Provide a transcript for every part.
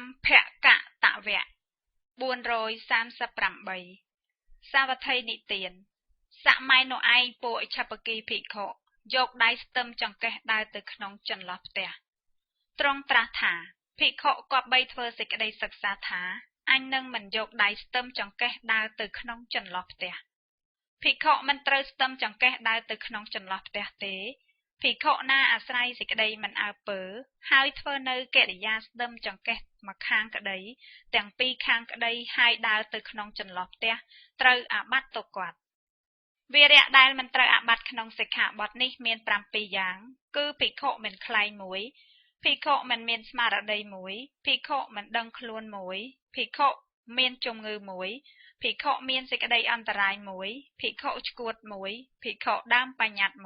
ำเพะกะตะแวะ438 សាវត្ថីនិទានសម័យនោះឯងពួកឆាបគីភិក្ខុយកដៃស្ទឹមចង្កេះដើរទៅក្នុងចន្លោះផ្ទះទ្រង់ត្រាស់ថាភិក្ខុគប្បីធ្វើសេចក្តីសិក្សាថាអញនឹងមិនយកដៃស្ទឹមចង្កេះដើរទៅក្នុងចន្លោះផ្ទះភិក្ខុមិនត្រូវស្ទឹមចង្កេះដើរទៅក្នុងចន្លោះផ្ទះទេភិក្ខុណាអាស្រ័យសេចក្តីមិនអើពើហើយធ្វើនៅកិរិយាស្ទឹមចង្កេះមកខាងក្តីទាំងពីរខាងក្តីហើយដើរទៅក្នុងចន្លោះផ្ទះត្រូវអាបត្តិទុកគាត់វីរៈដែលមិនត្រូវអាបត្តិក្នុងសិក្ខាបទនេះមាន7យ៉ាងគឺភិក្ខុមិនខ្លែង1ភិក្ខុមិនមានស្មារតី1ភិក្ខុមិនដឹងខ្លួន1ភិក្ខុមានជំងឺ1ភិក្ខុមានសេចក្តីអន្តរាយ1ភិក្ខុឆ្កួត1ភិក្ខុដើមបញ្ញត្តិ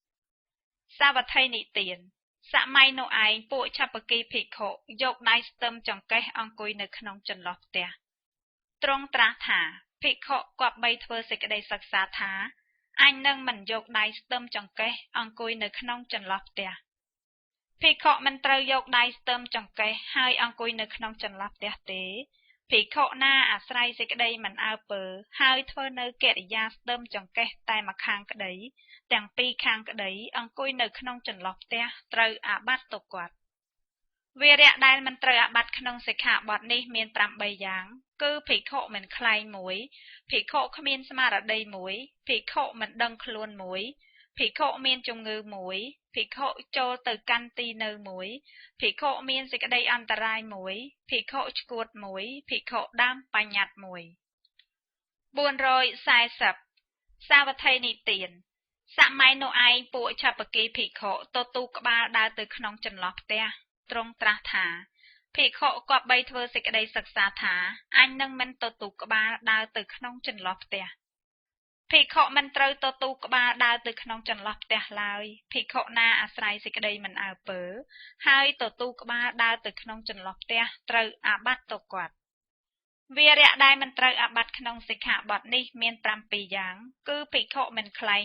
1សាវត្ថីនិទានសម័យនោះឯងពួកឆាបគីភិក្ខុយកដៃស្ទឹមចង្កេះអង្គុយនៅក្នុងចន្លោះផ្ទះទ្រង់ត្រាស់ថាភិក្ខុគប្បីធ្វើសេចក្តីសិក្សាថាអញនឹងមិនយកដៃស្ទឹមចង្កេះអង្គុយនៅក្នុងចន្លោះផ្ទះភិក្ខុមិនត្រូវយកដៃស្ទឹមចង្កេះហើយអង្គុយនៅក្នុងចន្លោះផ្ទះទេភិក្ខុណាអាស្រ័យសេចក្តីមិនអើពើហើយធ្វើនៅកិរិយាស្ទឹមចង្កេះតែម្ខាងក្តីទាំងពីរខាងក្តីអង្គុយនៅក្នុងចន្លោះផ្ទះត្រូវអាបត្តិទុកគាត់វីរៈដែលមិនត្រូវអាបត្តិក្នុងសិក្ខាបទនេះមាន8យ៉ាងគឺភិក្ខុមិនខ្លែង1ភិក្ខុគ្មានស្មារតី1ភិក្ខុមិនដឹងខ្លួន1ភិក្ខុមានជំងឺ1ភិក្ខុចូលទៅកាន់ទីនៅ1ភិក្ខុមានសេចក្តីអន្តរាយ1ភិក្ខុឆ្កួត1ភិក្ខុដើមបញ្ញត្តិ1 440សាវត្ថីនិទានសម័យនោះឯងពួកឆាបគីភិក្ខុទូក្បាលដើរទៅក្នុងចន្លោះផ្ទះទ្រង់ត្រាស់ថាភិក្ខុគប្បីធ្វើសេចក្តីសិក្សាថាអញនឹងមិនទូក្បាលដើរទៅក្នុងចន្លោះផ្ទះភិក្ខុមិនត្រូវទូក្បាលដើរទៅក្នុងចន្លោះផ្ទះឡើយភិក្ខុណាអាស្រ័យសេចក្តីមិនអើពើហើយទូក្បាលដើរទៅក្នុងចន្លោះផ្ទះត្រូវអាបត្តិទុកគាត់វីរៈដែលមិនត្រូវអាបត្តិក្នុងសិក្ខាបទនេះមាន7យ៉ាងគឺភិក្ខុមិនខ្លែង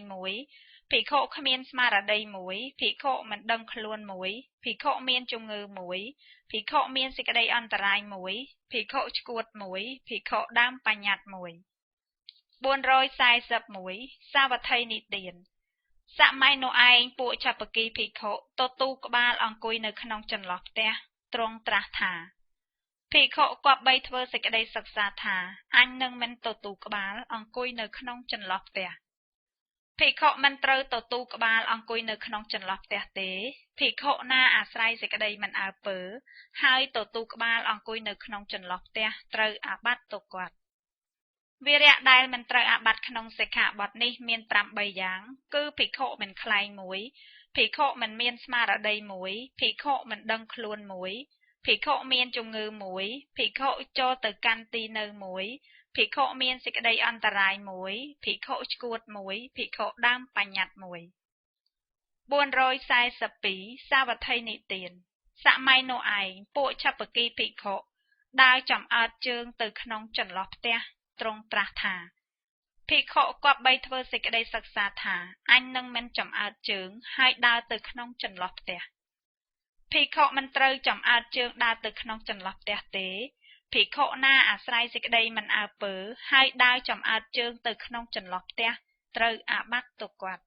1ភិក្ខុគ្មានស្មារតី1ភិក្ខុមិនដឹងខ្លួន1ភិក្ខុមានជំងឺ1ភិក្ខុមានសេចក្តីអន្តរាយ1ភិក្ខុឆ្កួត1ភិក្ខុដើមបញ្ញត្តិ1 441សាវត្ថីនិទានសម័យនោះឯងពួកឆាបគីភិក្ខុទូក្បាលអង្គុយនៅក្នុងចន្លោះផ្ទះទ្រង់ត្រាស់ថាភិក្ខុគប្បីធ្វើសេចក្តីសិក្សាថាអញនឹងមិនទូក្បាលអង្គុយនៅក្នុងចន្លោះផ្ទះភិក្ខុមិនត្រូវទូក្បាលអង្គុយនៅក្នុងចន្លោះផ្ទះទេភិក្ខុណាអាស្រ័យសេចក្តីមិនអើពើហើយទូក្បាលអង្គុយនៅក្នុងចន្លោះផ្ទះត្រូវអាបត្តិទុកគាត់វីរៈដែលមិនត្រូវអាបត្តិក្នុងសិក្ខាបទនេះមាន8យ៉ាងគឺភិក្ខុមិនខ្លែង1ភិក្ខុមិនមានស្មារតី1ភិក្ខុមិនដឹងខ្លួន1ភិក្ខុមានជំងឺ1ភិក្ខុចូលទៅកាន់ទីនៅ1ភិក្ខុមានសេចក្តីអន្តរាយ1ភិក្ខុឆ្កួត1ភិក្ខុដើមបញ្ញត្តិ1 442សាវត្ថីនិទានសម័យនោះឯងពួកឆាបគីភិក្ខុដើរចំអើតជើងទៅក្នុងចន្លោះផ្ទះទ្រង់ត្រាស់ថាភិក្ខុគប្បីធ្វើសេចក្តីសិក្សាថាអញនឹងមិនចំអើតជើងហើយដើរទៅក្នុងចន្លោះផ្ទះភិក្ខុមិនត្រូវចំអើតជើងដើរទៅក្នុងចន្លោះផ្ទះទេភិក្ខុណាអាស្រ័យសេចក្តីមិនអើពើហើយដើរចំអើតជើងទៅក្នុងចន្លោះផ្ទះត្រូវអាបត្តិទុកគាត់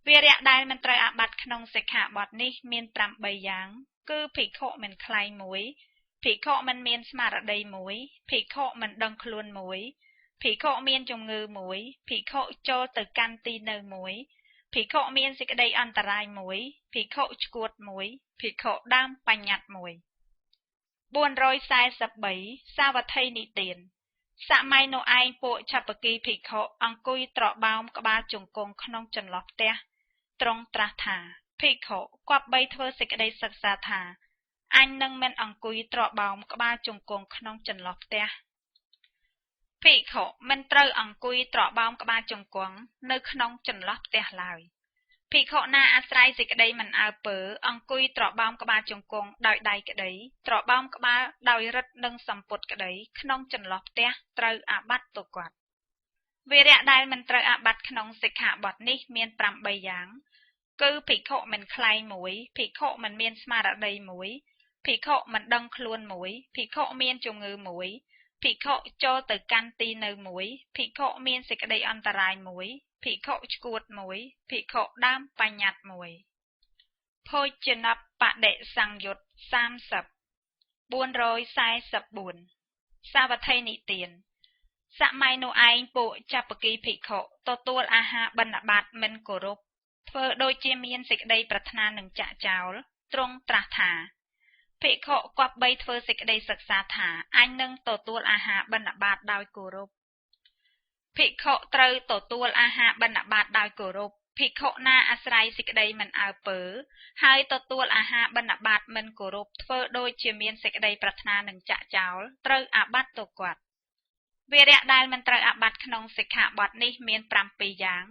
វីរៈដែលមិនត្រូវអាបត្តិក្នុងសិក្ខាបទនេះមាន8យ៉ាងគឺភិក្ខុមិនខ្លែង1ភិក្ខុមិនមានស្មារតី1ភិក្ខុមិនដឹងខ្លួន1ភិក្ខុមានជំងឺ1ភិក្ខុចូលទៅកាន់ទីនៅ1ភិក្ខុមានសេចក្តីអន្តរាយ1ភិក្ខុឆ្កួត1ភិក្ខុដើមបញ្ញត្តិ1 443សាវត្ថីនិទានសម័យនោះឯងពួកឆាបគីភិក្ខុអង្គុយត្របោមក្បាលជង្គង់ក្នុងចន្លោះផ្ទះទ្រង់ត្រាស់ថាភិក្ខុគប្បីធ្វើសេចក្តីសិក្សាថាអញនឹងមិនអង្គុយត្របោមក្បាលជង្គង់ក្នុងចន្លោះផ្ទះភិក្ខុមិនត្រូវអង្គុយត្របោមក្បាលជង្គង់នៅក្នុងចន្លោះផ្ទះឡើយភិក្ខុណាអាស្រ័យសេចក្តីមិនអើពើអង្គុយត្របោមក្បាលជង្គង់ដោយដៃក្តីត្របោមក្បាលដោយរឹតនិងសម្ពុតក្តីក្នុងចន្លោះផ្ទះត្រូវអាបត្តិទុកគាត់វីរៈដែលមិនត្រូវអាបត្តិក្នុងសិក្ខាបទនេះមាន8យ៉ាងគឺភិក្ខុមិនខ្លែង1ភិក្ខុមិនមានស្មារតី ភិក្ខុមិនដឹងខ្លួនមួយភិក្ខុមានជំងឺមួយភិក្ខុចូលទៅកាន់ទីនៅមួយភិក្ខុមានសេចក្តីអន្តរាយមួយភិក្ខុឆ្កួតមួយភិក្ខុដើមបញ្ញត្តិមួយភោជនបដិសង្យុត្ត30 444សាវត្ថីនិទានសម័យនោះឯងពួកចបគីភិក្ខុទទួលអាហារបិណ្ឌបាតមិនគោរពធ្វើដូចជាមានសេចក្តីប្រាថ្នានឹងចាក់ចោលទ្រង់ត្រាស់ថាភិក្ខុគប្បីធ្វើសេចក្តីសិក្សាថាអញនឹងទទួលអាហារបិណ្ឌបាតដោយគោរពភិក្ខុត្រូវទទួលអាហារបិណ្ឌបាតដោយគោរពភិក្ខុណាអាស្រ័យសេចក្តីមិនអើពើហើយទទួលអាហារបិណ្ឌបាតមិនគោរពធ្វើដូចជាមានសេចក្តីប្រាថ្នានឹងចាក់ចោលត្រូវអាបត្តិទៅគាត់វីរៈដែលមិនត្រូវអាបត្តិក្នុងសិក្ខាបទនេះមាន7យ៉ាង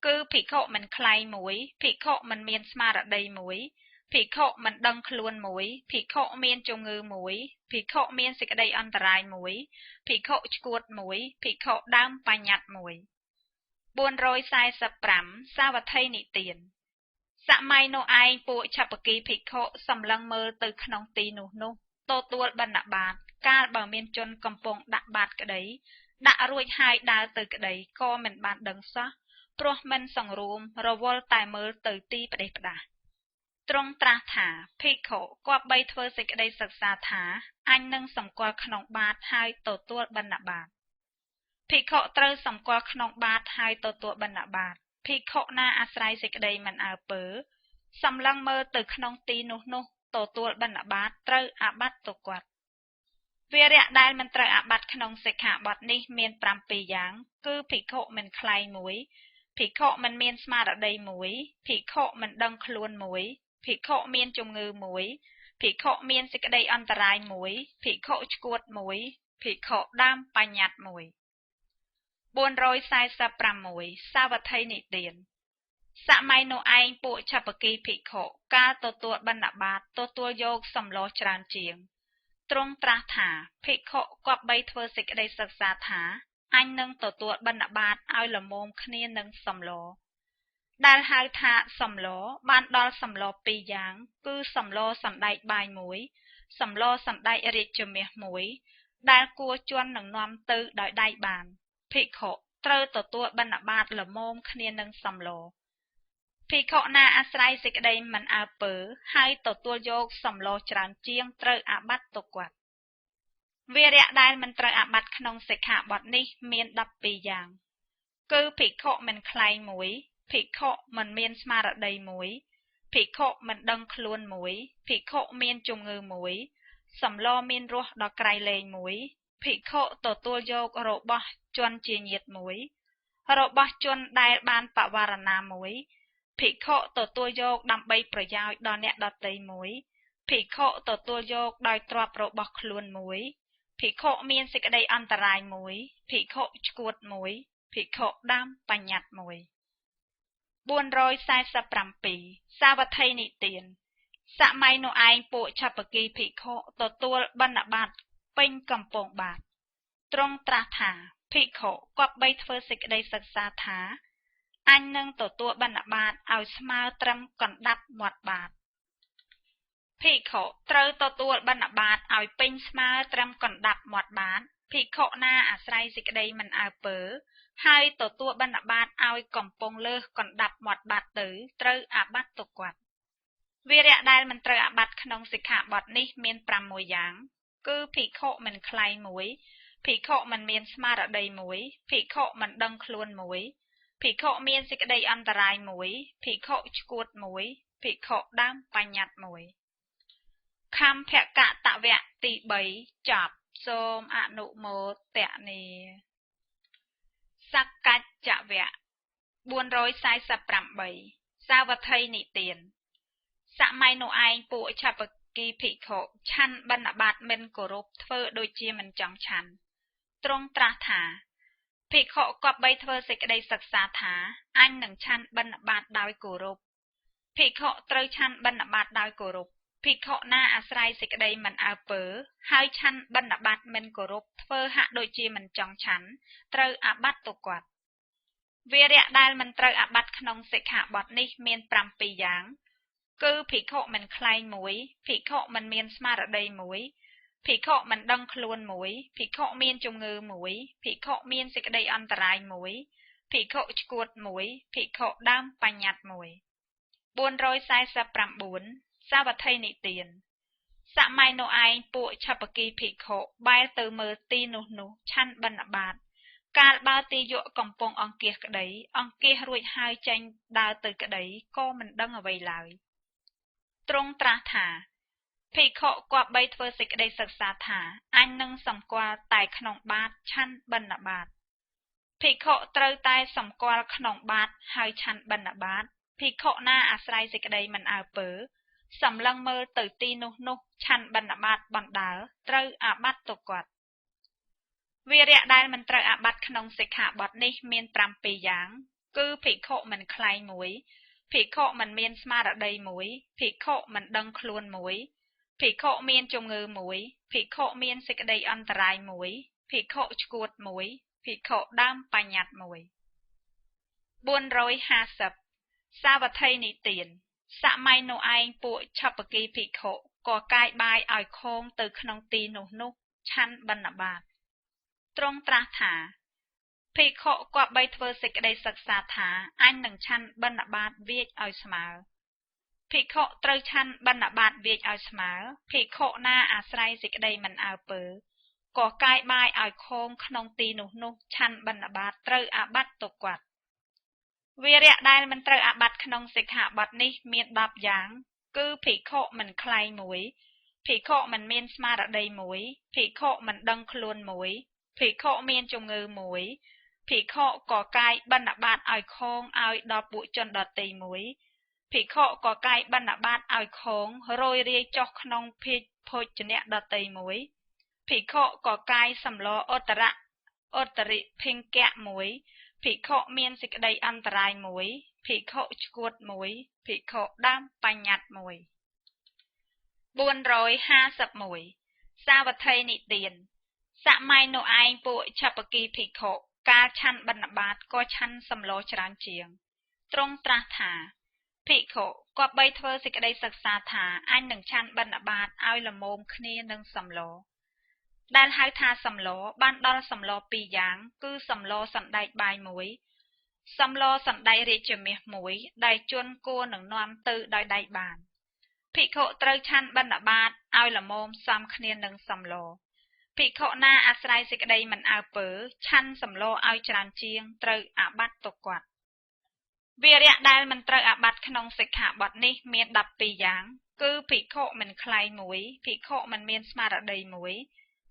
គឺភិក្ខុមិនខ្លាយមួយភិក្ខុមិនមានស្មារតីមួយភិក្ខុមិនដឹងខ្លួនមួយភិក្ខុមានជំងឺមួយភិក្ខុមានសេចក្តីអន្តរាយមួយភិក្ខុឆ្កួតមួយភិក្ខុដើមបញ្ញត្តិមួយ445សាវត្ថីនិទានសម័យនោះឯងពួកឆបគីភិក្ខុសម្លឹងមើលទៅក្នុងទីនោះទទួលបិណ្ឌបាតកាលបើមានជនកំពុងដាក់បាតក្តីដាក់រួចហើយដើរទៅក្តីក៏មិនបានដឹងសោះព្រោះមិនសង្រួមរវល់តែមើលទៅទីផ្ដេសផ្ដាសទ្រង់ត្រាស់ថាភិក្ខុគប្បីធ្វើសេចក្តីសិក្សាថាអញនឹងសម្គាល់ក្នុងបាតហើយទទួលបិណ្ឌបាតភិក្ខុត្រូវសម្គាល់ក្នុងបាតហើយទទួលបិណ្ឌបាតភិក្ខុណាអាស្រ័យសេចក្តីមិនអើពើសម្លឹងមើលទៅក្នុងទីនោះទទួលបិណ្ឌបាតត្រូវអាបត្តិទៅគាត់វីរៈដែលមិនត្រូវអាបត្តិក្នុងសិក្ខាបទនេះមាន7យ៉ាងគឺភិក្ខុមិនខ្លាយមួយភិក្ខុមិនមានស្មារតីមួយភិក្ខុមិនដឹងខ្លួនមួយភិក្ខុមានជំងឺមួយភិក្ខុមានសេចក្តីអន្តរាយមួយភិក្ខុឆ្កួតមួយភិក្ខុដើមបញ្ញត្តិមួយ446សាវត្ថីនិទានសម័យនោះឯងពួកឆបគីភិក្ខុកាលទទួលបិណ្ឌបាតទទួលយកសម្លច្រើនជាងទ្រង់ត្រាស់ថាភិក្ខុគប្បីធ្វើសេចក្តីសិក្សាថាអញនឹងទទួលបិណ្ឌបាតឲ្យល្មមគ្នានឹងសម្លដែលហៅថាសម្លបានដល់សម្ល2យ៉ាងគឺសម្លសណ្ដែកបាយមួយសម្លសណ្ដែករាជមាសមួយដែលគួរជន់នឹងនាំទៅដោយដៃបានភិក្ខុត្រូវទទួលបិណ្ឌបាតល្មមគ្នានឹងសម្លភិក្ខុណាអាស្រ័យសេចក្តីមិនអើពើហើយទទួលយកសម្លច្រើនជាងត្រូវអាបត្តិទៅគាត់វីរៈដែលមិនត្រូវអាបត្តិក្នុងសិក្ខាបទនេះមាន12យ៉ាងគឺភិក្ខុមិនខ្លែងមួយភិក្ខុមិនមានស្មារតីមួយភិក្ខុមិនដឹងខ្លួនមួយភិក្ខុមានជំងឺមួយសម្លមានរសដល់ក្រៃលែងមួយភិក្ខុទទួលយករបស់ជនជាញាតិមួយរបស់ជនដែលបានបវារណាមួយភិក្ខុទទួលយកដើម្បីប្រយោជន៍ដល់អ្នកដទៃមួយភិក្ខុទទួលយកដោយទ្រព្យរបស់ខ្លួនមួយភិក្ខុមានសេចក្តីអន្តរាយមួយភិក្ខុឆ្កួតមួយភិក្ខុដើមបញ្ញត្តិមួយ447សាវត្ថីនិទានសម័យនោះឯងពួកឆបគីភិក្ខុទទួលបិណ្ឌបាតពេញកំពង់បាតទ្រង់ត្រាស់ថាភិក្ខុគប្បីធ្វើសេចក្តីសិក្សាថាអញនឹងទទួលបិណ្ឌបាតឲ្យស្មើត្រឹមកណ្ដាប់មាត់បាតភិក្ខុត្រូវទទួលបិណ្ឌបាតឲ្យពេញស្មើត្រឹមកណ្ដាប់មាត់បាតភិក្ខុណាអាស្រ័យសេចក្តីមិនអើពើហើយទទួលបិណ្ឌបាតឲ្យកំពុងលើសកណ្ដាប់មាត់បាតទៅត្រូវអាបត្តិទៅគាត់វីរៈដែលមិនត្រូវអាបត្តិក្នុងសិក្ខាបទនេះមាន6យ៉ាងគឺភិក្ខុមិនខ្លាយមួយភិក្ខុមិនមានស្មារតីមួយភិក្ខុមិនដឹងខ្លួនមួយភិក្ខុមានសេចក្តីអន្តរាយមួយភិក្ខុឆ្កួតមួយភិក្ខុដើមបញ្ញត្តិមួយខំភកតវៈទី3ចប់សូមអនុមោទនាសកច្ចវៈ448សាវត្ថីនិទានសម័យនោះឯងពួកឆបគីភិក្ខុឆាន់បិណ្ឌបាតមិនគោរពធ្វើដូចជាមិនចង់ឆាន់ទ្រង់ត្រាស់ថាភិក្ខុគប្បីធ្វើសេចក្តីសិក្សាថាអញនឹងឆាន់បិណ្ឌបាតដោយគោរពភិក្ខុត្រូវឆាន់បិណ្ឌបាតដោយគោរពភិក្ខុណាអាស្រ័យសេចក្តីមិនអើពើហើយឆាន់បិណ្ឌបាតមិនគោរពធ្វើហាក់ដូចជាមិនចង់ឆាន់ត្រូវអាបត្តិទៅគាត់វីរៈដែលមិនត្រូវអាបត្តិក្នុងសិក្ខាបទនេះមាន7យ៉ាង គឺភិក្ខុមិនខ្លែងមួយភិក្ខុមិនមានស្មារតីមួយភិក្ខុមិនដឹងខ្លួនមួយភិក្ខុមានជំងឺមួយភិក្ខុមានសេចក្តីអន្តរាយមួយភិក្ខុឆ្កួតមួយភិក្ខុដើមបញ្ញត្តិមួយ449សាវត្ថីនិទានសម័យនោះឯងពួកឆបគីភិក្ខុបែរទៅមើលទីនោះឆាន់បិណ្ឌបាតកាលបើទីយក់កំពុងអង្គាសក្តីអង្គាសរួចហើយចេញដើរទៅក្តីក៏មិនដឹងអ្វីឡើយទ្រង់ត្រាស់ថាភិក្ខុគប្បីធ្វើសេចក្តីសិក្សាថាអញនឹងសម្គាល់តែក្នុងបាតឆាន់បិណ្ឌបាតភិក្ខុត្រូវតែសម្គាល់ក្នុងបាតហើយឆាន់បិណ្ឌបាតភិក្ខុណាអាស្រ័យសេចក្តីមិនអើពើសម្លឹងមើលទៅទីនោះឆាន់បិណ្ឌបាតបណ្ដើរត្រូវអាបត្តិទុកគាត់វីរៈដែលមិនត្រូវអាបត្តិក្នុងសិក្ខាបទនេះមាន7យ៉ាងគឺភិក្ខុមិនខ្លែងមួយភិក្ខុមិនមានស្មារតីមួយភិក្ខុមិនដឹងខ្លួនមួយភិក្ខុមានជំងឺមួយភិក្ខុមានសេចក្តីអន្តរាយមួយភិក្ខុឆ្កួតមួយភិក្ខុដើមបញ្ញត្តិមួយ450សាវត្ថីនិទានសម័យនោះឯងពួកឆបគីភិក្ខុក៏កាយបាយឲ្យខងទៅក្នុងទីនោះឆាន់បិណ្ឌបាតទ្រង់ត្រាស់ថាភិក្ខុគប្បីធ្វើសេចក្តីសិក្សាថាអញនឹងឆាន់បិណ្ឌបាតវាចឲ្យស្មើភិក្ខុត្រូវឆាន់បិណ្ឌបាតវាចឲ្យស្មើភិក្ខុណាអាស្រ័យសេចក្តីមិនអើពើក៏កាយបាយឲ្យខងក្នុងទីនោះឆាន់បិណ្ឌបាតត្រូវអាបត្តិទុកគាត់វីរៈដែលមិនត្រូវអាបត្តិក្នុងសិក្ខាបទនេះមាន10យ៉ាងគឺភិក្ខុមិនខ្លែងមួយភិក្ខុមិនមានស្មារតីមួយភិក្ខុមិនដឹងខ្លួនមួយភិក្ខុមានជំងឺមួយភិក្ខុក៏កាយបិណ្ឌបាតឲ្យខងឲ្យដល់ពួកជនដទៃមួយភិក្ខុក៏កាយបិណ្ឌបាតឲ្យខងរយរាយចុះក្នុងភោជនៈដទៃមួយភិក្ខុក៏កាយសម្លឧត្តរិភិង្គៈមួយភិក្ខុមានសេចក្តីអន្តរាយមួយភិក្ខុឆ្កួតមួយភិក្ខុដើមបញ្ញត្តិមួយ451សាវត្ថីនិទានសម័យនោះឯងពួកឆបគីភិក្ខុកាលឆាន់បិណ្ឌបាតក៏ឆាន់សម្លច្រើនជាងទ្រង់ត្រាស់ថាភិក្ខុគប្បីធ្វើសេចក្តីសិក្សាថាអញនឹងឆាន់បិណ្ឌបាតឲ្យល្មមគ្នានឹងសម្លដែលហៅថាសម្លបានដល់សម្ល2យ៉ាងគឺសម្លសណ្ដែកបាយមួយសម្លសណ្ដែករាជមាសមួយដែលជន់គួរនឹងនាំទៅដោយដៃបានភិក្ខុត្រូវឆាន់បិណ្ឌបាតឲ្យល្មមសមគ្នានឹងសម្លភិក្ខុណាអាស្រ័យសេចក្តីមិនអើពើឆាន់សម្លឲ្យច្រើនជាងត្រូវអាបត្តិទុកគាត់វីរៈដែលមិនត្រូវអាបត្តិក្នុងសិក្ខាបទនេះមាន12យ៉ាងគឺភិក្ខុមិនខ្លែងមួយភិក្ខុមិនមានស្មារតីមួយ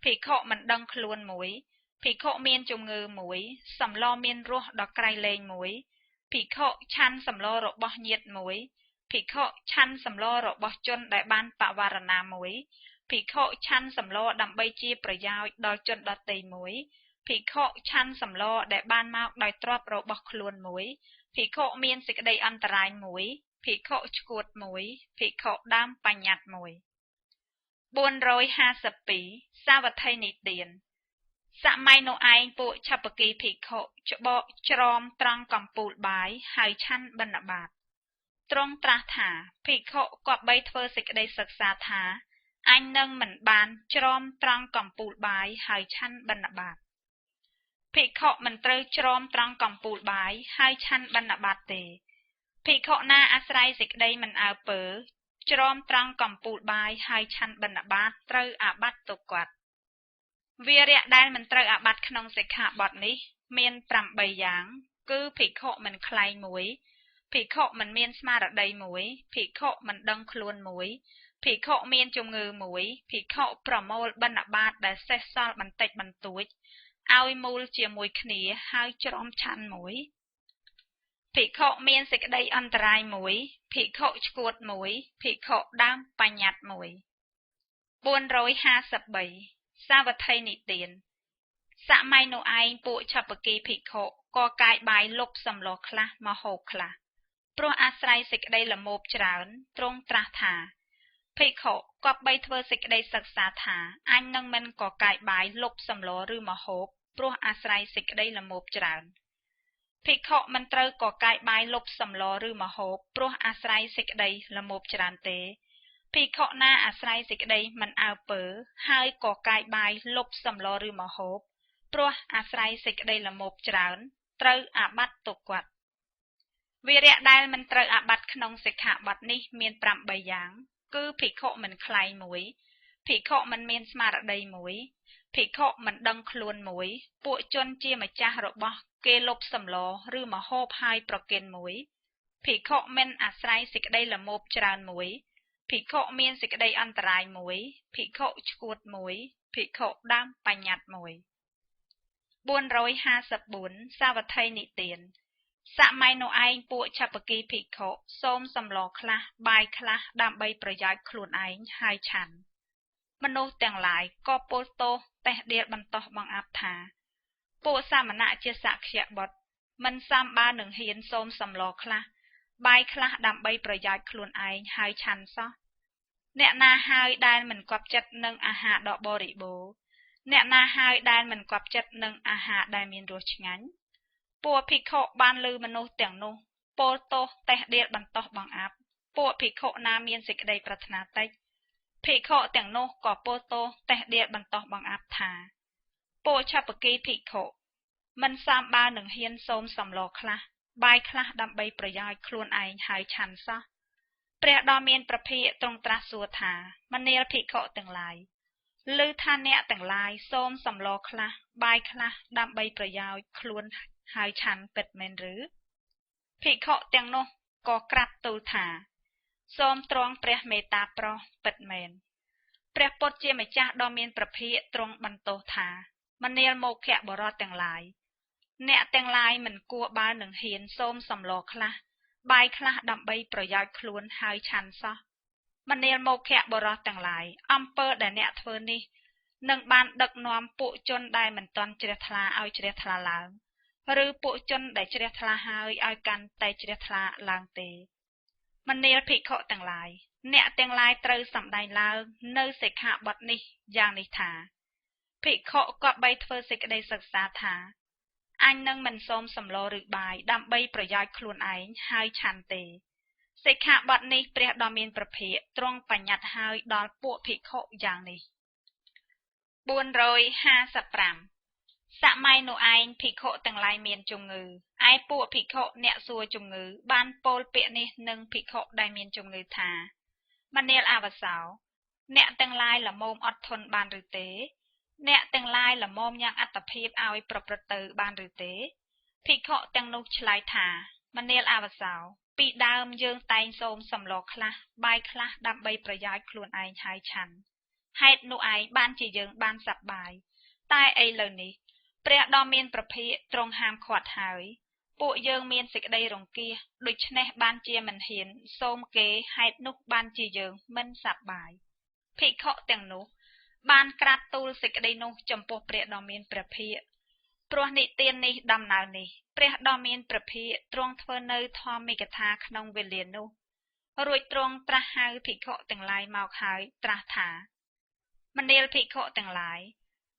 ភិក្ខុមិនដឹងខ្លួនមួយភិក្ខុមានជំងឺមួយសម្លមានរសដ៏ក្រៃលែងមួយភិក្ខុឆាន់សម្លរបស់ញាតិមួយភិក្ខុឆាន់សម្លរបស់ជនដែលបានបវារណាមួយភិក្ខុឆាន់សម្លដើម្បីជាប្រយោជន៍ដល់ជនដទៃមួយភិក្ខុឆាន់សម្លដែលបានមកដោយទ្រព្យរបស់ខ្លួនមួយភិក្ខុមានសេចក្តីអន្តរាយមួយភិក្ខុឆ្កួតមួយភិក្ខុដើមបញ្ញត្តិមួយ452សាវត្ថីនិទានសម័យនោះឯងពួកឆបគីភិក្ខុច្បកច្រមត្រង់កំពូលបាយហើយឆាន់បិណ្ឌបាតទ្រង់ត្រាស់ថាភិក្ខុគប្បីធ្វើសេចក្តីសិក្សាថាអញនឹងមិនបានច្រមត្រង់កំពូលបាយហើយឆាន់បិណ្ឌបាតភិក្ខុមិនត្រូវច្រមត្រង់កំពូលបាយហើយឆាន់បិណ្ឌបាតទេភិក្ខុណាអាស្រ័យសេចក្តីមិនអើពើច្រមត្រង់កំពូលបាយហើយឆាន់បិណ្ឌបាតត្រូវអាបត្តិទុកគាត់វីរៈដែលមិនត្រូវអាបត្តិក្នុងសិក្ខាបទនេះមាន8យ៉ាងគឺភិក្ខុមិនខ្លែងមួយភិក្ខុមិនមានស្មារតីមួយភិក្ខុមិនដឹងខ្លួនមួយភិក្ខុមានជំងឺមួយភិក្ខុប្រមូលបិណ្ឌបាតដែលសេសសល់បន្តិចបន្តួចឲ្យមូលជាមួយគ្នាហើយច្រមឆាន់មួយភិក្ខុមានសេចក្តីអន្តរាយមួយភិក្ខុឆ្កួតមួយភិក្ខុដើមបញ្ញត្តិមួយ453សាវត្ថីនិទានសម័យនោះឯងពួកឆបគីភិក្ខុក៏កាយបាយលុបសម្លខ្លះមកហូបខ្លះព្រោះអាស្រ័យសេចក្តីល្មោបច្រើនទ្រង់ត្រាស់ថាភិក្ខុគប្បីធ្វើសេចក្តីសិក្សាថាអញនឹងមិនក៏កាយបាយលុបសម្លឬមកហូបព្រោះអាស្រ័យសេចក្តីល្មោបច្រើន ភិក្ខុមិនត្រូវក៏កាយបាយលុបសម្លឬមហូបព្រោះអាស្រ័យសេចក្តីល្មោបច្រើនទេភិក្ខុណាអាស្រ័យសេចក្តីមិនអើពើហើយក៏កាយបាយលុបសម្លឬមហូបព្រោះអាស្រ័យសេចក្តីល្មោបច្រើនត្រូវអាបត្តិទុកគាត់វីរៈដែលមិនត្រូវអាបត្តិក្នុងសិក្ខាបទនេះមាន8យ៉ាងគឺភិក្ខុមិនខ្លាយមួយភិក្ខុមិនមានស្មារតីមួយភិក្ខុមិនដឹងខ្លួនមួយពួកជនជាម្ចាស់របស់គេលុបសម្លឬមហូបហើយប្រគេនមួយភិក្ខុមិនអាស្រ័យសេចក្តីល្មោបច្រើនមួយភិក្ខុមានសេចក្តីអន្តរាយមួយភិក្ខុឆ្កួតមួយភិក្ខុដើមបញ្ញត្តិមួយ454សាវត្ថីនិទានសម័យនោះឯងពួកឆបគីភិក្ខុសូមសម្លខ្លះបាយខ្លះដើម្បីប្រយោជន៍ខ្លួនឯងហើយឆាន់មនុស្សទាំងឡាយក៏ពោលទោសតេះដៀលបន្តោះបង្អាប់ថាពួកសាមណៈជាសក្យបុត្រមិនសមបើនឹងហ៊ានសូមសម្លខ្លះបាយខ្លះដើម្បីប្រយោជន៍ខ្លួនឯងហើយឆាន់សោះអ្នកណាហើយដែលមិនគប់ចិត្តនឹងអាហារដ៏បរិបូរណ៍អ្នកណាហើយដែលមិនគប់ចិត្តនឹងអាហារដែលមានរសឆ្ងាញ់ពួកភិក្ខុបានឮមនុស្សទាំងនោះពោលទោសតេះដៀលបន្តោះបង្អាប់ពួកភិក្ខុណាមានសេចក្តីប្រាថ្នាតិចភិក្ខុទាំងនោះក៏ពោលទោសតេះដៀលបន្តោះបង្អាប់ថាពួកឆបគីភិក្ខុមិនសមបើនឹងហ៊ានសូមសម្លខ្លះបាយខ្លះដើម្បីប្រយោជន៍ខ្លួនឯងហើយឆាន់សោះព្រះដ៏មានព្រះភិក្ខទ្រង់ត្រាស់សួរថាមនាលភិក្ខុទាំងឡាយឮថាអ្នកទាំងឡាយសូមសម្លខ្លះបាយខ្លះដើម្បីប្រយោជន៍ខ្លួនហើយឆាន់ពិតមែនឬភិក្ខុទាំងនោះក៏ក្រាបទូលថាសូមទ្រង់ព្រះមេត្តាប្រោសពិតមែនព្រះពុទ្ធជាម្ចាស់ដ៏មានព្រះភិក្ខទ្រង់បន្ទោសថាមនាលមោឃៈបរិត្តទាំងឡាយអ្នកទាំងឡាយមិនគួរបើនឹងហ៊ានសូមសម្លខ្លះបាយខ្លះដើម្បីប្រយោជន៍ខ្លួនហើយឆាន់សោះមនាលមោឃៈបរិត្តទាំងឡាយអំពើដែលអ្នកធ្វើនេះនឹងបានដឹកនាំពួកជនដែលមិនទាន់ជ្រះថ្លាឲ្យជ្រះថ្លាឡើងឬពួកជនដែលជ្រះថ្លាហើយឲ្យកាន់តែជ្រះថ្លាឡើងទេមនាលភិក្ខុទាំងឡាយអ្នកទាំងឡាយត្រូវសម្ដែងឡើងនៅសិក្ខាបទនេះយ៉ាងនេះថាភិក្ខុក៏បីធ្វើសេចក្តីសិក្សាថាអញនឹងមិនសូមសម្លឬបាយដើម្បីប្រយោជន៍ខ្លួនឯងហើយឆាន់ទេសិក្ខាបទនេះព្រះដ៏មានព្រះភិក្ខទ្រង់បញ្ញត្តិហើយដល់ពួកភិក្ខុយ៉ាងនេះ455សម័យនោះឯងភិក្ខុទាំងឡាយមានជំងឺឯពួកភិក្ខុអ្នកសួរជំងឺបានពោលពាក្យនេះនឹងភិក្ខុដែលមានជំងឺថាមនាលអវសោអ្នកទាំងឡាយល្មមអត់ធន់បានឬទេអ្នកទាំងឡាយល្មមយ៉ាងអត្តភាពឲ្យប្រព្រឹត្តទៅបានឬទេភិក្ខុទាំងនោះឆ្លើយថាមនាលអវសោពីដើមយើងតែងសូមសម្លខ្លះបាយខ្លះដើម្បីប្រយោជន៍ខ្លួនឯងហើយឆាន់ហេតុនោះឯងបានជាយើងបានសប្បាយតែឥឡូវនេះព្រះដ៏មានព្រះភិក្ខទ្រង់ហាមឃាត់ហើយពួកយើងមានសេចក្តីរង្គៀសដូច្នេះបានជាមិនហ៊ានសូមគេហេតុនោះបានជាយើងមិនសប្បាយភិក្ខុទាំងនោះបានក្រាបទូលសេចក្តីនោះចំពោះព្រះដ៏មានព្រះភិក្ខព្រោះនិទាននេះដំណើរនេះព្រះដ៏មានព្រះភិក្ខទ្រង់ធ្វើនៅធម្មិកថាក្នុងវេលានោះរួចទ្រង់ត្រាស់ហៅភិក្ខុទាំងឡាយមកហើយត្រាស់ថាមនាលភិក្ខុទាំងឡាយ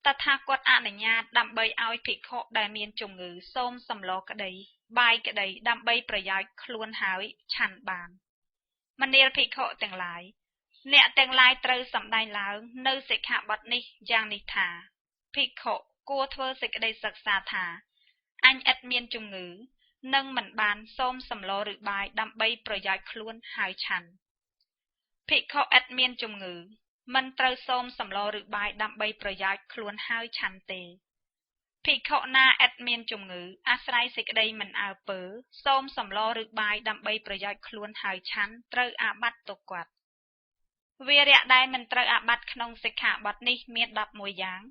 តថាគតអនុញ្ញាតដើម្បីឲ្យភិក្ខុដែលមានជំងឺសូមសម្លក្តីបាយក្តីដើម្បីប្រយោជន៍ខ្លួនហើយឆាន់បានមនាលភិក្ខុទាំងឡាយអ្នកទាំងឡាយត្រូវសម្ដែងឡើងនៅសិក្ខាបទនេះយ៉ាងនេះថាភិក្ខុគួរធ្វើសេចក្តីសិក្សាថាអញឥតមានជំងឺនឹងមិនបានសូមសម្លឬបាយដើម្បីប្រយោជន៍ខ្លួនហើយឆាន់ភិក្ខុឥតមានជំងឺមិនត្រូវសូមសម្លឬបាយដើម្បីប្រយោជន៍ខ្លួនហើយឆាន់ទេភិក្ខុណាឥតមានជំងឺអាស្រ័យសេចក្តីមិនអើពើសូមសម្លឬបាយដើម្បីប្រយោជន៍ខ្លួនហើយឆាន់ត្រូវអាបត្តិទុកគាត់វីរៈដែលមិនត្រូវអាបត្តិក្នុងសិក្ខាបទនេះមាន11យ៉ាង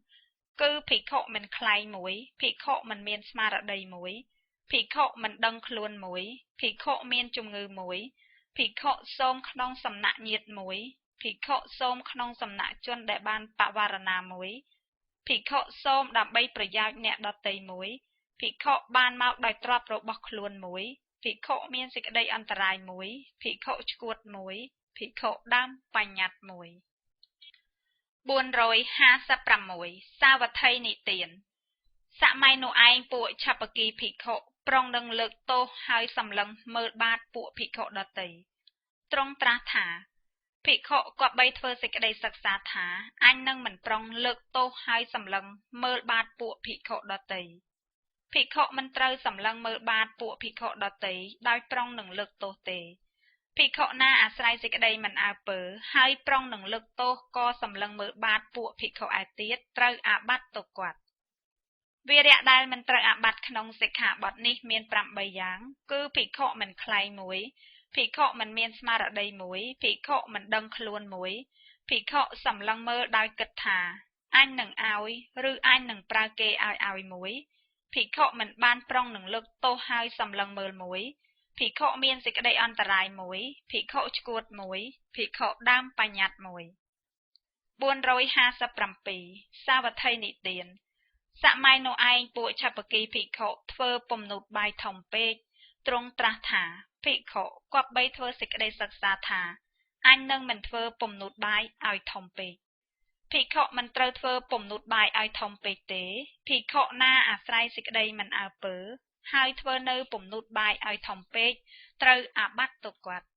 គឺភិក្ខុមិនខ្លាយមួយភិក្ខុមិនមានស្មារតីមួយភិក្ខុមិនដឹងខ្លួនមួយភិក្ខុមានជំងឺមួយភិក្ខុសូមក្នុងសំណាក់ញាតិមួយភិក្ខុសូមក្នុងសំណាក់ជនដែលបានបវារណាមួយភិក្ខុសូមដើម្បីប្រយោជន៍អ្នកដទៃមួយភិក្ខុបានមកដោយទ្រព្យរបស់ខ្លួនមួយភិក្ខុមានសេចក្តីអន្តរាយមួយភិក្ខុឆ្កួតមួយភិក្ខុដើមបញ្ញត្តិមួយ456សាវត្ថីនិទានសម័យនោះឯងពួកឆបគីភិក្ខុ ប្រុងនឹងលើកទោសហើយសម្លឹងមើលបាតពួកភិក្ខុដទៃទ្រង់ត្រាស់ថាភិក្ខុគប្បីធ្វើសេចក្តីសិក្សាថាអញនឹងមិនប្រុងលើកទោសហើយសម្លឹងមើលបាតពួកភិក្ខុដទៃភិក្ខុមិនត្រូវសម្លឹងមើលបាតពួកភិក្ខុដទៃដោយប្រុងនឹងលើកទោសទេភិក្ខុណាអាស្រ័យសេចក្តីមិនអើពើហើយប្រុងនឹងលើកទោសក៏សម្លឹងមើលបាតពួកភិក្ខុឯទៀតត្រូវអាបត្តិទុកគាត់វីរៈដែលមិនត្រូវអាបត្តិក្នុងសិក្ខាបទនេះមាន8យ៉ាងគឺភិក្ខុមិនខ្លែង1ភិក្ខុមិនមានស្មារតី1ភិក្ខុមិនដឹងខ្លួន1ភិក្ខុសម្លឹងមើលដោយគិតថាអញនឹងឲ្យឬអញនឹងប្រើគេឲ្យ1ភិក្ខុមិនបានប្រុងនឹងលើកទោសហើយសម្លឹងមើល1ភិក្ខុមានសេចក្តីអន្តរាយ1ភិក្ខុឆ្កួត1ភិក្ខុដើមបញ្ញត្តិ1 457សាវត្ថីនិទានសម័យនោះឯងពួកឆបគីភិក្ខុធ្វើពំនូតបាយធំពេកទ្រង់ត្រាស់ថាភិក្ខុគប្បីធ្វើសេចក្តីសិក្សាថាអញនឹងមិនធ្វើពំនូតបាយឲ្យធំពេកភិក្ខុមិនត្រូវធ្វើពំនូតបាយឲ្យធំពេកទេភិក្ខុណាអាស្រ័យសេចក្តីមិនអើពើហើយធ្វើនៅពំនូតបាយឲ្យធំពេកត្រូវអាបត្តិទុកគាត់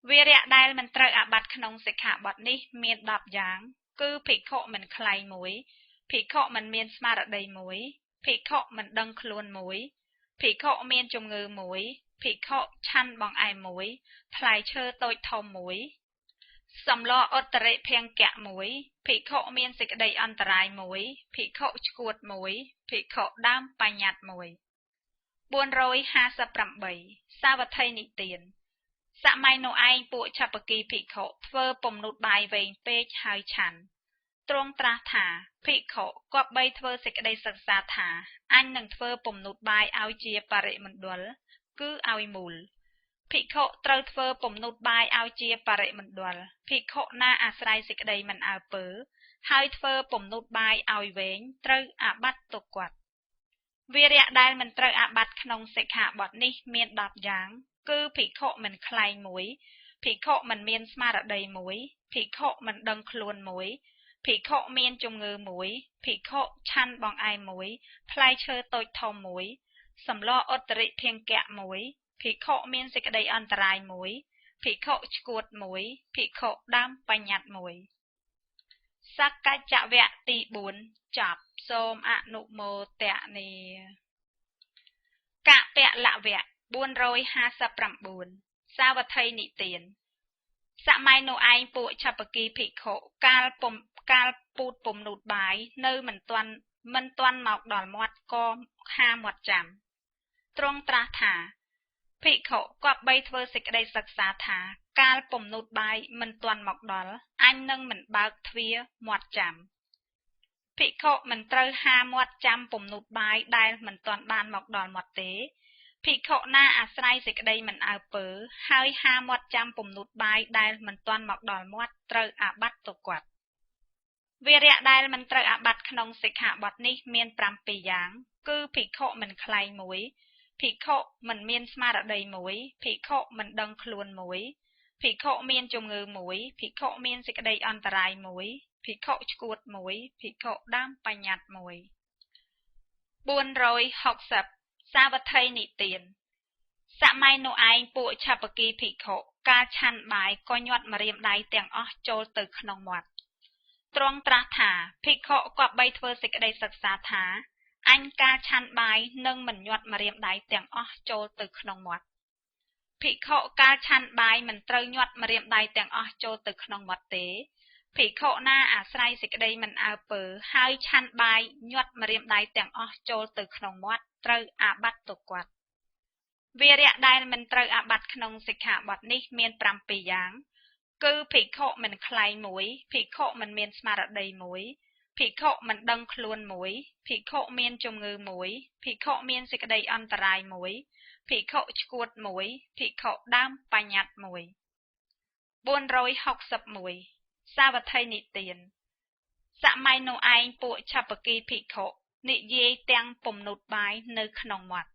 វីរៈដែលមិនត្រូវអាបត្តិក្នុងសិក្ខាបទនេះមាន10យ៉ាងគឺភិក្ខុមិនខ្លែង1ភិក្ខុមិនមានស្មារតី1ភិក្ខុមិនដឹងខ្លួន1ភិក្ខុមានជំងឺ1ភិក្ខុឆាន់បង្អែម1ផ្លែឈើតូចធំ1សម្លឧត្តរិភង្គៈ1ភិក្ខុមានសេចក្តីអន្តរាយ1ភិក្ខុឆ្កួត1ភិក្ខុដើមបញ្ញត្តិ1 458សាវត្ថីនិទានសម័យនោះឯងពួកឆបគីភិក្ខុធ្វើពំនូតបាយវែងពេកហើយឆាន់ទ្រង់ត្រាស់ថាភិក្ខុគប្បីធ្វើសេចក្តីសិក្សាថាអញនឹងធ្វើពំនូតបាយឲ្យជាបរិមណ្ឌលគឺឲ្យមូលភិក្ខុត្រូវធ្វើពំនូតបាយឲ្យជាបរិមណ្ឌលភិក្ខុណាអាស្រ័យសេចក្តីមិនអើពើហើយធ្វើពំនូតបាយឲ្យវែងត្រូវអាបត្តិទុកគាត់វីរៈដែលមិនត្រូវអាបត្តិក្នុងសិក្ខាបទនេះមាន10យ៉ាងគឺភិក្ខុមិនខ្លែង1ភិក្ខុមិនមានស្មារតី1ភិក្ខុមិនដឹងខ្លួន1ភិក្ខុមានជំងឺ1ភិក្ខុឆាន់បង្អែម1ផ្លែឈើតូចធំ1សម្លឧត្តរិភង្គៈ1ភិក្ខុមានសេចក្តីអន្តរាយ1ភិក្ខុឆ្កួត1ភិក្ខុដើមបញ្ញត្តិ1សក្កច្ចវៈទី4ចប់សូមអនុមោទនាកពលវៈ459សាវត្ថីនិទានសម័យនោះឯងពួកឆបគីភិក្ខុកាលពូតពំនូតបាយនៅមិនទាន់មកដល់មាត់ក៏ហាមាត់ចាំទ្រង់ត្រាស់ថាភិក្ខុគប្បីធ្វើសេចក្តីសិក្សាថាកាលពំនូតបាយមិនទាន់មកដល់អញនឹងមិនបើកទ្វារមាត់ចាំភិក្ខុមិនត្រូវហាមាត់ចាំពំនូតបាយដែលមិនទាន់បានមកដល់មាត់ទេភិក្ខុណាអាស្រ័យសេចក្តីមិនអើពើហើយហាមាត់ចាំពំនូតបាយដែលមិនទាន់មកដល់មាត់ត្រូវអាបត្តិទុកគាត់វីរៈដែលមិនត្រូវអាបត្តិក្នុងសិក្ខាបទនេះមាន7យ៉ាងគឺភិក្ខុមិនខ្លែង1ភិក្ខុមិនមានស្មារតី1ភិក្ខុមិនដឹងខ្លួន1ភិក្ខុមានជំងឺ1ភិក្ខុមានសេចក្តីអន្តរាយ1ភិក្ខុឆ្កួត1ភិក្ខុដើមបញ្ញត្តិ1 460សាវត្ថីនិទានសម័យនោះឯងពួកឆបគីភិក្ខុកាលឆាន់បាយក៏ញាត់ម្រាមដៃទាំងអស់ចូលទៅក្នុងមាត់ទ្រង់ត្រាស់ថាភិក្ខុគប្បីធ្វើសេចក្តីសិក្សាថាអញកាលឆាន់បាយនឹងមិនញាត់ម្រាមដៃទាំងអស់ចូលទៅក្នុងមាត់ភិក្ខុកាលឆាន់បាយមិនត្រូវញាត់ម្រាមដៃទាំងអស់ចូលទៅក្នុងមាត់ទេភិក្ខុណាអាស្រ័យសេចក្តីមិនអើពើហើយឆាន់បាយញាត់ម្រាមដៃទាំងអស់ចូលទៅក្នុងមាត់ត្រូវអាបត្តិទុកគាត់វីរៈដែលមិនត្រូវអាបត្តិក្នុងសិក្ខាបទនេះមាន7យ៉ាងគឺភិក្ខុមិនខ្លែង1ភិក្ខុមិនមានស្មារតី1ភិក្ខុមិនដឹងខ្លួន1ភិក្ខុមានជំងឺ1ភិក្ខុមានសេចក្តីអន្តរាយ1ភិក្ខុឆ្កួត1ភិក្ខុដើមបញ្ញត្តិ1 461សាវត្ថីនិទានសម័យនោះឯងពួកឆបគីភិក្ខុនិយាយទាំងពំនូតបាយនៅក្នុងមាត់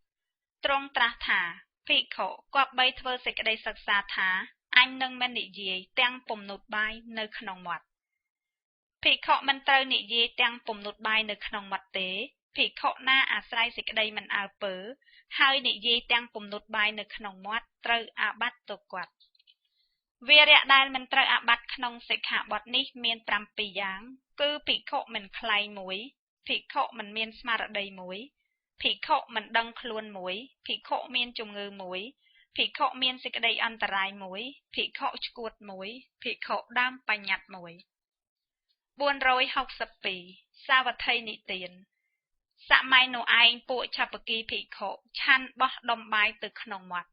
ទ្រង់ត្រាស់ថាភិក្ខុគប្បីធ្វើសេចក្តីសិក្សាថាអញនឹងមិននិយាយទាំងពំនូតបាយនៅក្នុងមាត់ភិក្ខុមិនត្រូវនិយាយទាំងពំនូតបាយនៅក្នុងមាត់ទេ ភិក្ខុណាអាស្រ័យសេចក្តីមិនអើពើហើយនិយាយទាំងពំនុតបាយនៅក្នុងមាត់ត្រូវអាបត្តិទុកគាត់វារៈដែលមិនត្រូវអាបត្តិក្នុងសិក្ខាបទនេះមាន7យ៉ាងគឺភិក្ខុមិនខ្លែង1ភិក្ខុមិនមានស្មារតី1ភិក្ខុមិនដឹងខ្លួន1ភិក្ខុមានជំងឺ1ភិក្ខុមានសេចក្តីអន្តរាយ1ភិក្ខុឆ្កួត1ភិក្ខុដើមបញ្ញត្តិ1 462 សាវត្ថីនិទានសម័យនោះឯងពួកឆបគីភិក្ខុឆាន់បោះដុំបាយទៅក្នុងមាត់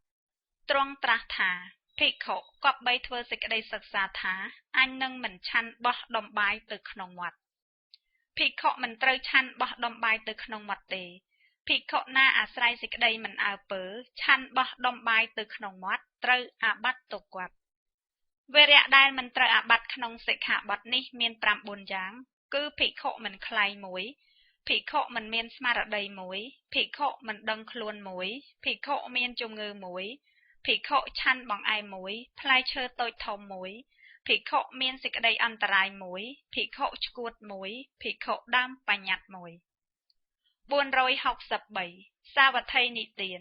ទ្រង់ត្រាស់ថាភិក្ខុគប្បីធ្វើសេចក្តីសិក្សាថាអញនឹងមិនឆាន់បោះដុំបាយទៅក្នុងមាត់ភិក្ខុមិនត្រូវឆាន់បោះដុំបាយទៅក្នុងមាត់ទេភិក្ខុណាអាស្រ័យសេចក្តីមិនអើពើឆាន់បោះដុំបាយទៅក្នុងមាត់ត្រូវអាបត្តិទុកគាត់វេរៈដែលមិនត្រូវអាបត្តិក្នុងសិក្ខាបទនេះមាន9យ៉ាងគឺភិក្ខុមិនខ្លែង1ភិក្ខុមិនមានស្មារតី1ភិក្ខុមិនដឹងខ្លួន1ភិក្ខុមានជំងឺ1ភិក្ខុឆាន់បង្អែម1ផ្លែឈើតូចធំ1ភិក្ខុមានសេចក្តីអន្តរាយ1ភិក្ខុឆ្កួត1ភិក្ខុដើមបញ្ញត្តិ1 463 សាវត្ថីនិទាន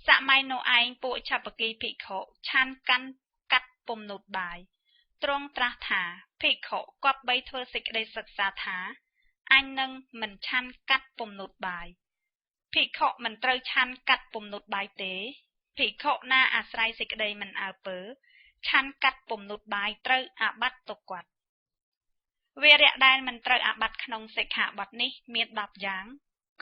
សម័យនោះឯងពួកឆបគីភិក្ខុឆាន់កាន់កាត់ពំនុតបាយទ្រង់ត្រាស់ថាភិក្ខុគប្បីធ្វើសេចក្តីសិក្សាថាអញនឹងមិនឆាន់កាត់ពំនុតបាយភិក្ខុមិនត្រូវឆាន់កាត់ពំនុតបាយទេភិក្ខុណាអាស្រ័យសេចក្តីមិនអើពើឆាន់កាត់ពំនុតបាយត្រូវអាបត្តិទុកគាត់វេរៈដែលមិនត្រូវអាបត្តិក្នុងសិក្ខាបទនេះមាន10យ៉ាង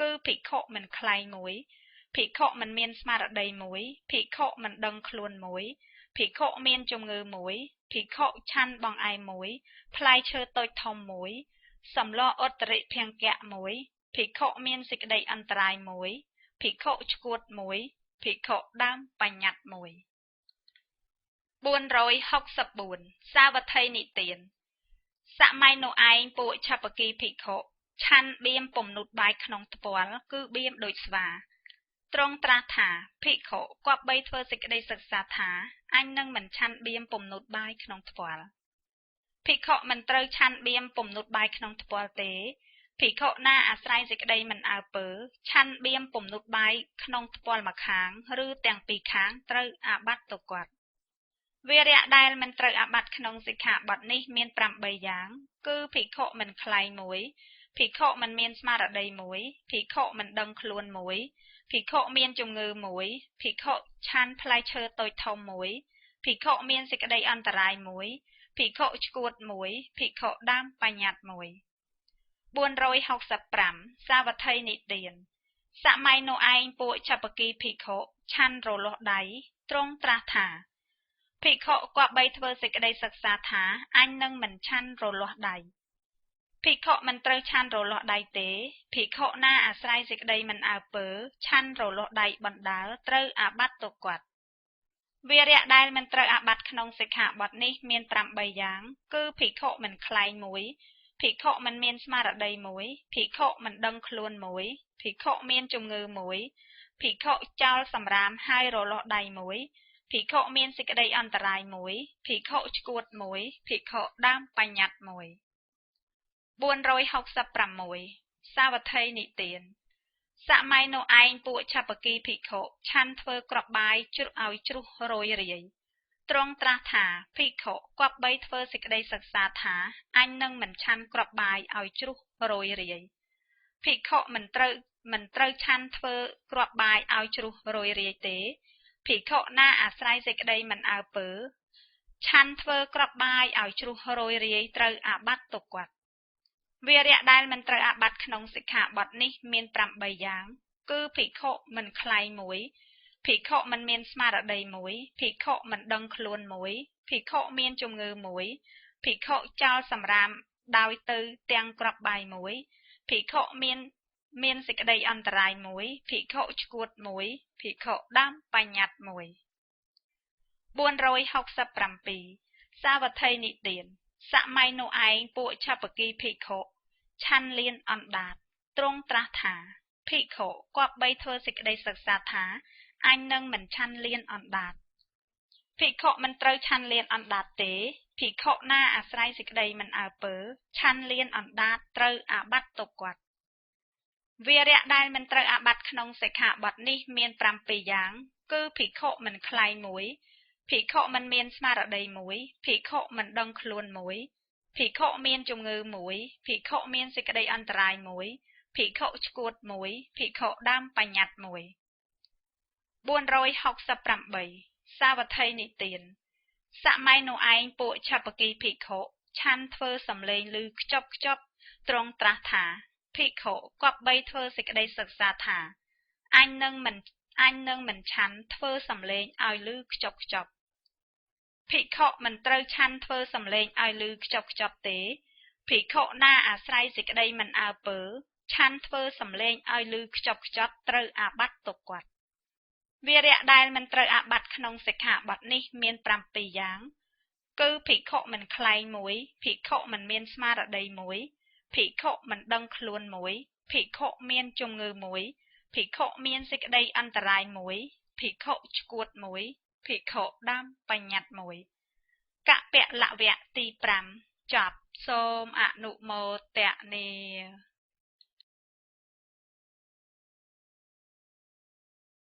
គឺភិក្ខុមិនខ្លែង1ភិក្ខុមិនមានស្មារតី1ភិក្ខុមិនដឹងខ្លួន1ភិក្ខុមានជំងឺ1ភិក្ខុឆាន់បង្អែម1ផ្លែឈើតូចធំ1សម្លឧត្តរិភង្គៈ1ភិក្ខុមានសេចក្តីអន្តរាយ1ភិក្ខុឆ្កួត1ភិក្ខុដើមបញ្ញត្តិ1 464 សាវត្ថីនិទានសម័យនោះឯងពួកឆបគីភិក្ខុឆាន់បៀមពំនុតបាយក្នុងថ្ពាល់គឺបៀមដូចស្វាទ្រង់ត្រាស់ថាភិក្ខុគប្បីធ្វើសេចក្តីសិក្សាថាអញនឹងមិនឆាន់បៀមពំនុតបាយក្នុងថ្ពាល់ភិក្ខុមិនត្រូវឆាន់បៀមពំនុតបាយក្នុងថ្ពាល់ទេភិក្ខុណាអាស្រ័យសេចក្តីមិនអើពើឆាន់បៀមពំនុតបាយក្នុងថ្ពាល់ម្ខាងឬទាំងពីរខាងត្រូវអាបត្តិទុកគាត់វេរៈដែលមិនត្រូវអាបត្តិក្នុងសិក្ខាបទនេះមាន8យ៉ាងគឺភិក្ខុមិនខ្លែង1ភិក្ខុមិនមានស្មារតី1ភិក្ខុមិនដឹងខ្លួន1ភិក្ខុមានជំងឺ1ភិក្ខុឆាន់ផ្លែឈើតូចធំ1ភិក្ខុមានសេចក្តីអន្តរាយ1ភិក្ខុឆ្កួត1ភិក្ខុដើមបញ្ញត្តិ1 465 សាវត្ថីនិទានសម័យនោះឯងពួកឆបគីភិក្ខុឆាន់រលាស់ដៃទ្រង់ត្រាស់ថាភិក្ខុគប្បីធ្វើសេចក្តីសិក្សាថាអញនឹងមិនឆាន់រលាស់ដៃភិក្ខុមិនត្រូវឆាន់រលាស់ដៃទេភិក្ខុណាអាស្រ័យសេចក្តីមិនអើពើឆាន់រលាស់ដៃបណ្ដាលត្រូវអាបត្តិទុកគាត់វេរៈដែលមិនត្រូវអាបត្តិក្នុងសិក្ខាបទនេះមាន8យ៉ាងគឺភិក្ខុមិនខ្លែង1ភិក្ខុមិនមានស្មារតី1ភិក្ខុមិនដឹងខ្លួន1ភិក្ខុមានជំងឺ1ភិក្ខុចោលសម្រាមហើយរលាស់ដៃ1ភិក្ខុមានសេចក្តីអន្តរាយ1ភិក្ខុឆ្កួត1ភិក្ខុដើមបញ្ញត្តិ1 466 សាវត្ថីនិទានសម័យនោះឯងពួកឆបគីភិក្ខុឆាន់ធ្វើគ្រាប់បាយជ្រុះឲ្យជ្រុះរយរាយទ្រង់ត្រាស់ថាភិក្ខុគប្បីធ្វើសេចក្តីសិក្សាថាអញនឹងមិនឆាន់គ្រាប់បាយឲ្យជ្រុះរយរាយភិក្ខុមិនត្រូវឆាន់ធ្វើគ្រាប់បាយឲ្យជ្រុះរយរាយទេភិក្ខុណាអាស្រ័យសេចក្តីមិនអើពើឆាន់ធ្វើគ្រាប់បាយឲ្យជ្រុះរយរាយត្រូវអាបត្តិទុកគាត់វេរៈដែលមិនត្រូវអាបត្តិក្នុងសិក្ខាបទនេះមាន8យ៉ាងគឺភិក្ខុមិនខ្លែង1ភិក្ខុមិនមានស្មារតី1ភិក្ខុមិនដឹងខ្លួន1ភិក្ខុមានជំងឺ1ភិក្ខុចោលសម្រាមដោយទៅទាំងគ្រាប់បាយ1ភិក្ខុមានសេចក្តីអន្តរាយ1ភិក្ខុឆ្កួត1ភិក្ខុដើមបញ្ញត្តិ1 467 សាវត្ថីនិទានសម័យនោះឯងពួកឆបគីភិក្ខុឆាន់លៀនអណ្ដាតទ្រង់ត្រាស់ថាភិក្ខុគប្បីធ្វើសេចក្តីសិក្សាថាអញនឹងមិនឆាន់លៀនអណ្ដាតភិក្ខុមិនត្រូវឆាន់លៀនអណ្ដាតទេភិក្ខុណាអាស្រ័យសេចក្តីមិនអើពើឆាន់លៀនអណ្ដាតត្រូវអាបត្តិទុកគាត់ វារៈដែលមិនត្រូវអាបត្តិក្នុងសិក្ខាបទនេះមាន7យ៉ាងគឺភិក្ខុមិនខ្លាយមួយភិក្ខុមិនមានស្មារតីមួយភិក្ខុមិនដឹងខ្លួនមួយភិក្ខុមានជំងឺមួយភិក្ខុមានសេចក្តីអន្តរាយមួយភិក្ខុឆ្កួតមួយភិក្ខុដើមបញ្ញត្តិមួយ468សាវត្ថីនិទានសម័យនោះឯងពួកឆបគីភិក្ខុឆាន់ធ្វើសំឡេងឮខ្ចប់ខ្ចប់ទ្រង់ត្រាស់ថាភិក្ខុគប្បីធ្វើសេចក្តីសិក្សាថាអញនឹងមិនឆាន់ធ្វើសំឡេងឲ្យឮខ្ចប់ខ្ចប់ភិក្ខុមិនត្រូវឆាន់ធ្វើសំឡេងឲ្យឮខ្ចប់ខ្ចប់ទេភិក្ខុណាអាស្រ័យសេចក្តីមិនអើពើឆាន់ធ្វើសំឡេងឲ្យឮខ្ចប់ខ្ចប់ត្រូវអាបត្តិទុកគាត់វារៈដែលមិនត្រូវអាបត្តិក្នុងសិក្ខាបទនេះមាន7យ៉ាងគឺភិក្ខុមិនខ្លែងមួយភិក្ខុមិនមានស្មារតីមួយភិក្ខុមិនដឹងខ្លួនមួយភិក្ខុមានជំងឺមួយភិក្ខុមានសេចក្តីអន្តរាយមួយភិក្ខុឆ្កួតមួយភិក្ខុដើមបញ្ញត្តិមួយកពលវៈទី5ចប់សូមអនុមោទនា